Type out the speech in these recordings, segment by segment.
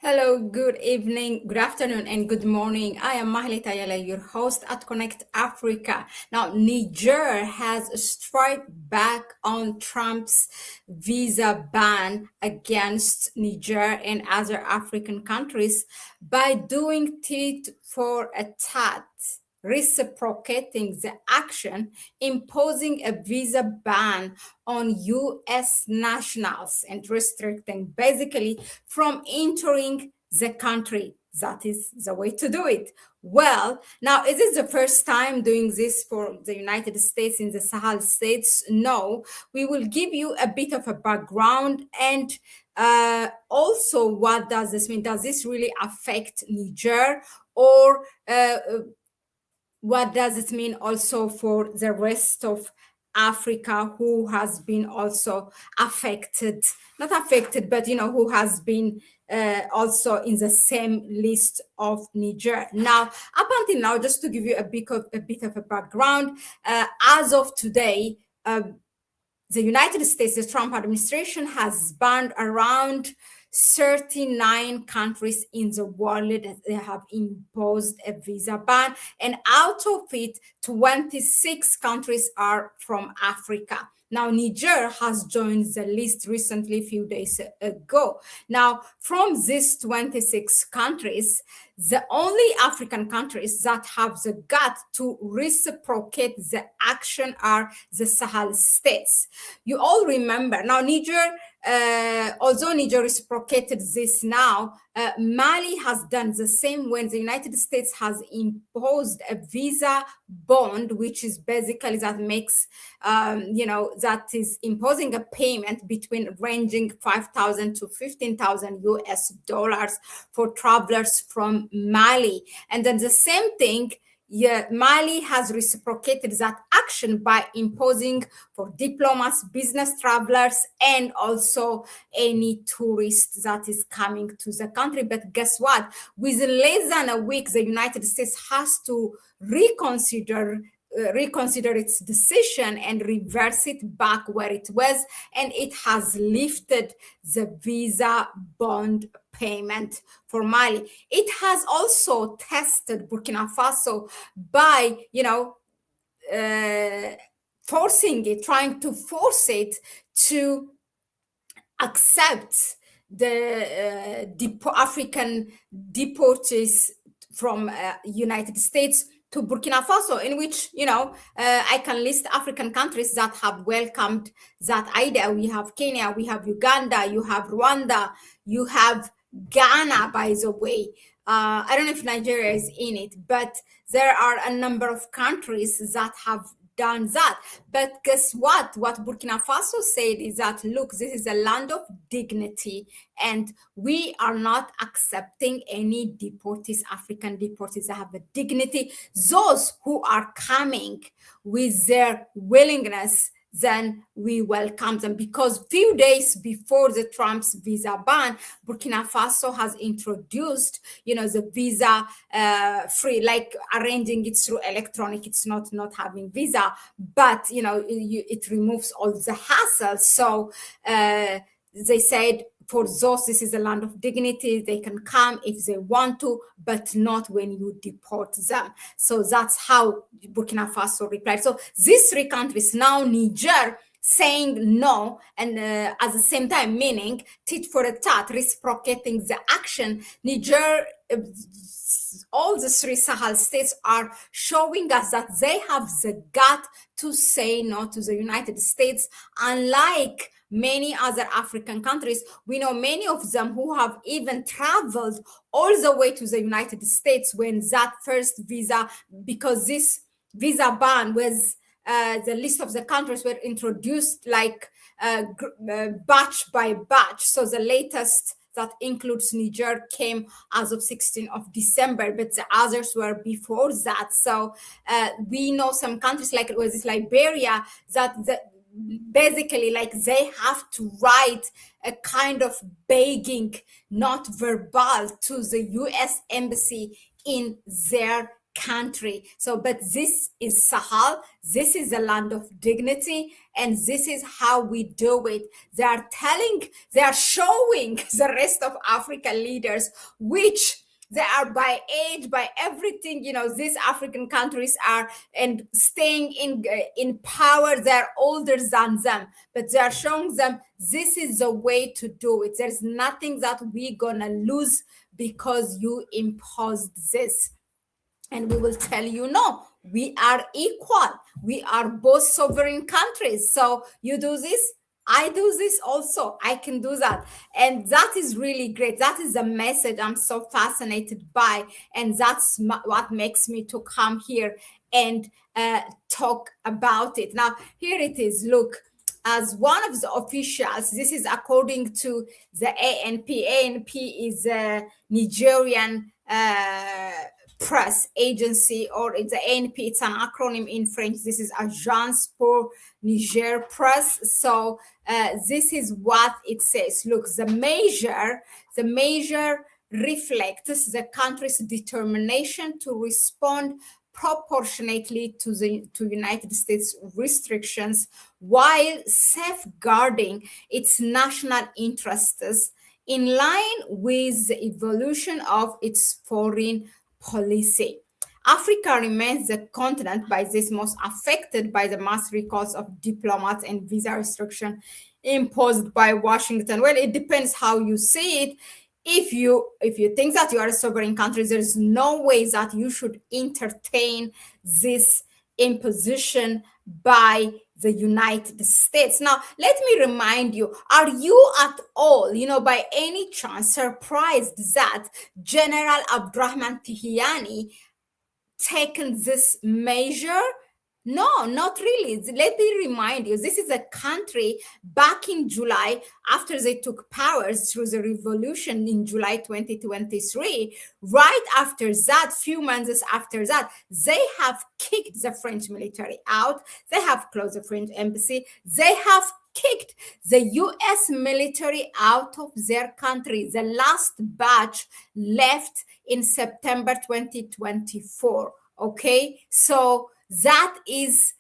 Hello, good evening, good afternoon, and good morning. I am Mahli Tayala, your host at Connect Africa. Now, Niger has struck back on Trump's visa ban against Niger and other African countries by doing tit for a tat, reciprocating the action, imposing a visa ban on U.S. nationals and restricting basically from entering the country. That is the way to do it. Well, now, is it the first time doing this for the United States in the Sahel states? No. We will give you a bit of a background and also what does this mean? Does this really affect Niger or what does it mean also for the rest of Africa who has been also affected, not affected, but who has been also in the same list of Niger. Now, up until now, just to give you a bit of a background, as of today, the United States, the Trump administration has banned around 39 countries in the world that they have imposed a visa ban, and out of it, 26 countries are from Africa. Now, Niger has joined the list recently, a few days ago. Now, from these 26 countries, the only African countries that have the gut to reciprocate the action are the Sahel states. You all remember. Now, Niger, although Niger reciprocated this now, Mali has done the same when the United States has imposed a visa bond, which is basically that makes, that is imposing a payment between ranging 5,000 to 15,000 US dollars for travelers from Mali. And then the same thing, Mali has reciprocated that action by imposing for diplomats, business travelers, and also any tourist that is coming to the country. But guess what? Within less than a week, the United States has to reconsider its decision and reverse it back where it was, and it has lifted the visa bond payment for Mali. It has also tested Burkina Faso by trying to force it to accept the African deportees from United States to Burkina Faso, in which I can list African countries that have welcomed that idea. We have Kenya, we have Uganda, you have Rwanda, you have Ghana, by the way. I don't know if Nigeria is in it, but there are a number of countries that have done that. But guess what? What Burkina Faso said is that, look, this is a land of dignity, and we are not accepting any deportees, African deportees that have a dignity. Those who are coming with their willingness, then we welcome them, because few days before the Trump's visa ban, Burkina Faso has introduced, the visa free, like arranging it through electronic. It's not having visa, but it removes all the hassle. So they said, for those, this is a land of dignity. They can come if they want to, but not when you deport them. So that's how Burkina Faso replied. So these three countries, now Niger saying no, and at the same time meaning tit for a tat, reciprocating the action. Niger, all the three Sahel states are showing us that they have the gut to say no to the United States, unlike many other African countries. We know many of them who have even traveled all the way to the United States when that first visa, because this visa ban was the list of the countries were introduced like batch by batch. So the latest that includes Niger came as of 16th of December, but the others were before that. So we know some countries like Liberia that basically, like, they have to write a kind of begging, not verbal, to the US embassy in their country. So, but this is Sahel. This is a land of dignity, and this is how we do it. They are showing the rest of African leaders, which they are by age, by everything. These African countries are and staying in power. They're older than them, but they are showing them this is the way to do it. There's nothing that we're gonna lose because you imposed this. And we will tell you, no, we are equal. We are both sovereign countries. So you do this, I do this also. I can do that. And that is really great. That is a message I'm so fascinated by. And that's what makes me to come here and talk about it. Now, here it is. Look, as one of the officials, this is according to the ANP. ANP is a Nigerian press agency, or it's the ANP. It's an acronym in French. This is Agence pour Niger Press. So this is what it says. Look, the measure reflects the country's determination to respond proportionately to United States restrictions while safeguarding its national interests in line with the evolution of its foreign policy. Africa remains the continent by this most affected by the mass recalls of diplomats and visa restriction imposed by Washington. Well, it depends how you see it. If you think that you are a sovereign country, there's no way that you should entertain this imposition by the United States. Now, let me remind you, are you at all, by any chance surprised that General Abdurrahman Tihiyani taken this measure? No, not really. Let me remind you, this is a country back in July, after they took powers through the revolution in July 2023. Right after that, few months after that, they have kicked the French military out. They have closed the French embassy. They have kicked the US military out of their country. The last batch left in September 2024. Okay, so that is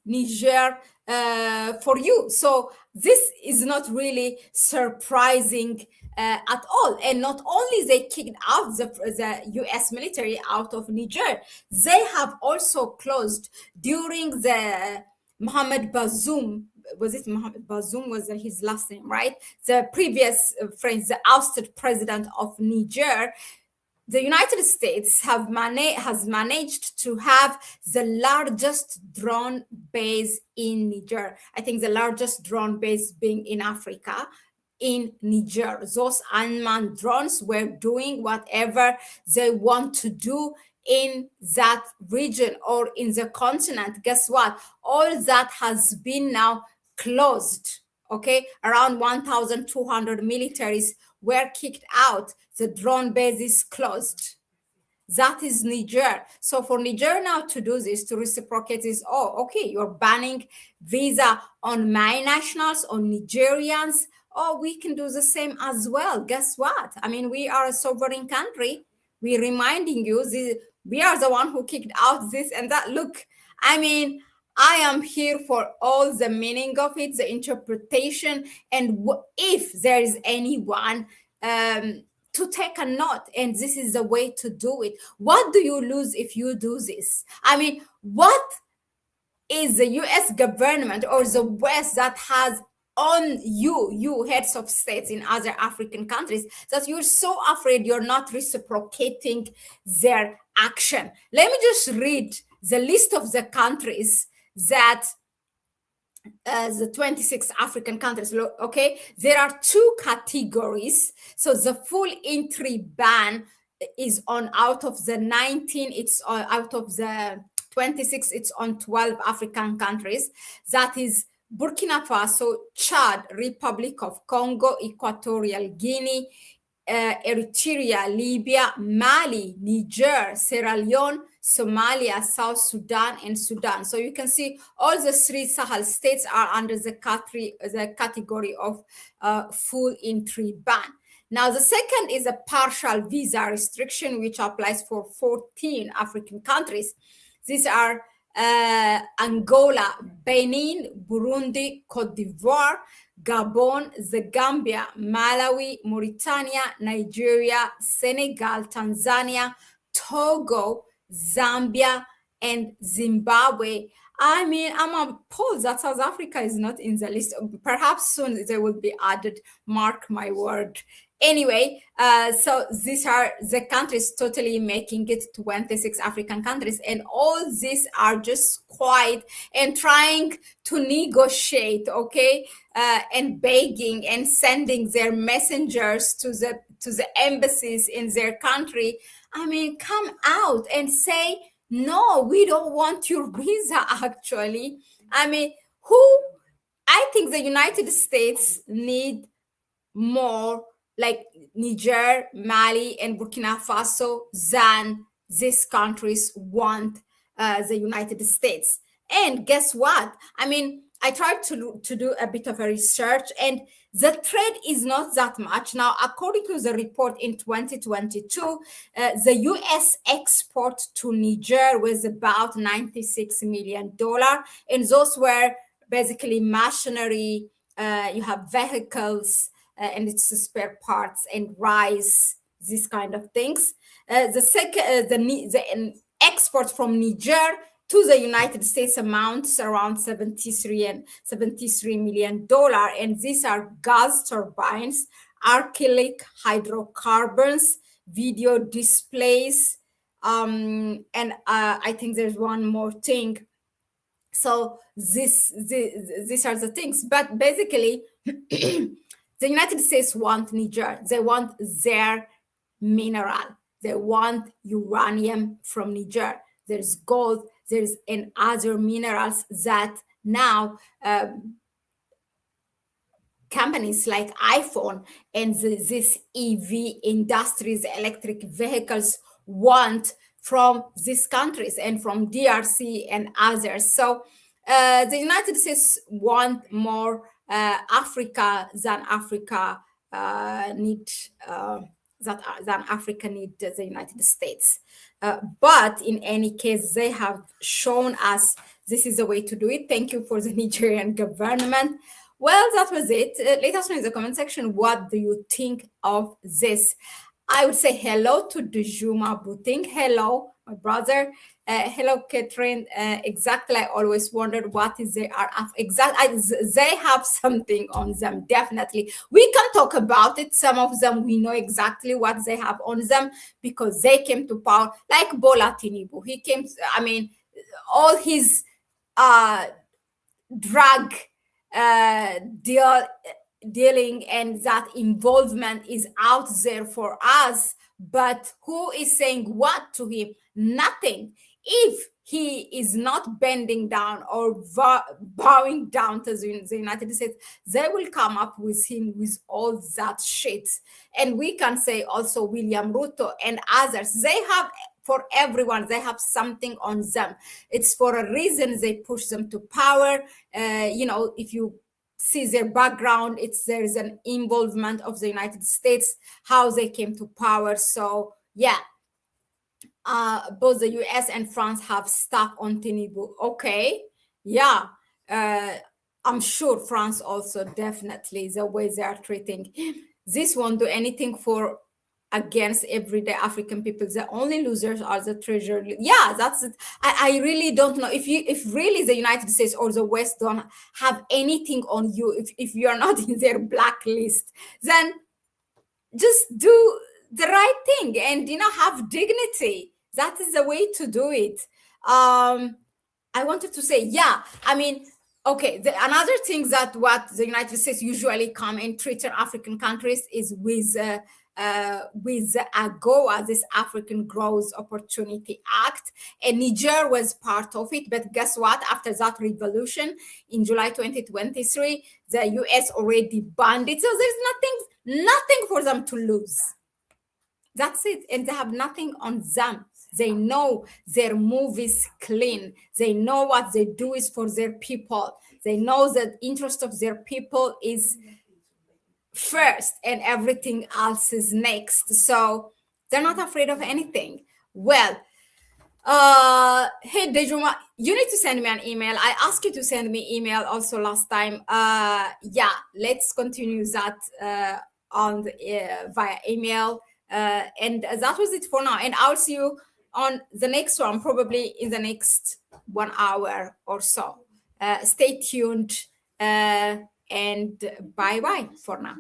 Niger for you. So this is not really surprising at all. And not only they kicked out the US military out of Niger, they have also closed during the Mohamed Bazoum. Was it Mohamed Bazoum? Was his last name, right? The previous French, the ousted president of Niger. The United States has managed to have the largest drone base in Niger. I think the largest drone base being in Africa, in Niger. Those unmanned drones were doing whatever they want to do in that region or in the continent. Guess what? All that has been now closed. Okay, around 1,200 militaries were kicked out. The drone base is closed. That is Niger. So for Niger now to do this, to reciprocate this, oh, okay, you're banning visa on my nationals, on Nigerians. Oh, we can do the same as well. Guess what? I mean, we are a sovereign country. We're reminding you, we are the one who kicked out this and that. Look, I mean, I am here for all the meaning of it, the interpretation, and if there is anyone to take a note, and this is the way to do it. What do you lose if you do this? I mean, what is the US government or the West that has on you heads of states in other African countries, that you're so afraid you're not reciprocating their action? Let me just read the list of the countries that the 26 African countries. Okay, there are two categories. So the full entry ban is on out of the 19, it's out of the 26, it's on 12 African countries. That is Burkina Faso, Chad, Republic of Congo, Equatorial Guinea, Eritrea, Libya, Mali, Niger, Sierra Leone, Somalia, South Sudan, and Sudan. So you can see all the three Sahel states are under the category of full entry ban. Now, the second is a partial visa restriction, which applies for 14 African countries. These are Angola, Benin, Burundi, Cote d'Ivoire, Gabon, the Gambia, Malawi, Mauritania, Nigeria, Senegal, Tanzania, Togo, Zambia, and Zimbabwe. I mean, I'm appalled that South Africa is not in the list. Perhaps soon they will be added. Mark my word. Anyway, so these are the countries totally making it 26 African countries, and all these are just quiet and trying to negotiate, okay, and begging and sending their messengers to the embassies in their country. I mean, come out and say, no, we don't want your visa, actually. I mean, I think the United States need more like Niger, Mali, and Burkina Faso than these countries want the United States. And guess what? I mean, I tried to do a bit of a research, and the trade is not that much. Now, according to the report in 2022, the US export to Niger was about $96 million. And those were basically machinery, you have vehicles, and its spare parts and rice, these kind of things. The export from Niger to the United States amounts around 73 million dollar, and these are gas turbines, alkylic hydrocarbons, video displays, and I think there's one more thing. So these are the things, but basically the United States want Niger. They want their mineral. They want uranium from Niger. There's gold, there's and other minerals that now companies like iPhone and this EV industries, electric vehicles, want from these countries and from DRC and others. So the United States want more Africa than Africa need than Africa need the United States. But in any case, they have shown us this is the way to do it. Thank you for the Nigerian government. Well, that was it. Let us know in the comment section, what do you think of this? I would say hello to Dujuma Buting. Hello, my brother. Hello, Catherine. Exactly. I always wondered what is their they have something on them. Definitely. We can talk about it. Some of them, we know exactly what they have on them because they came to power, like Bola Tinubu. He came, I mean, all his drug dealing and that involvement is out there for us, but who is saying what to him? Nothing. If he is not bending down or bowing down to the United States, they will come up with him with all that shit. And we can say also William Ruto and others, they have, for everyone, they have something on them. It's for a reason they push them to power. If you see their background, there's an involvement of the United States, how they came to power. So yeah, both the US and France have stuck on Tinubu. Okay, yeah, I'm sure France also, definitely the way they are treating him. This won't do anything for against everyday African people. The only losers are the treasury. Yeah, that's it. I really don't know if really the United States or the West don't have anything on you, if you are not in their blacklist, then just do the right thing and have dignity. That is the way to do it. I wanted to say, yeah, I mean, okay, another thing that what the United States usually come and treat African countries is with AGOA, this African Growth Opportunity Act, and Niger was part of it. But guess what? After that revolution in July 2023, the US already banned it. So there's nothing for them to lose. That's it. And they have nothing on them. They know their move is clean. They know what they do is for their people. They know the interest of their people is first and everything else is next. So they're not afraid of anything. Well, hey Dejuma, you need to send me an email. I asked you to send me email also last time. Yeah, let's continue that on the, via email. And that was it for now. And I'll see you on the next one, probably in the next 1 hour or so. Stay tuned, and bye bye for now.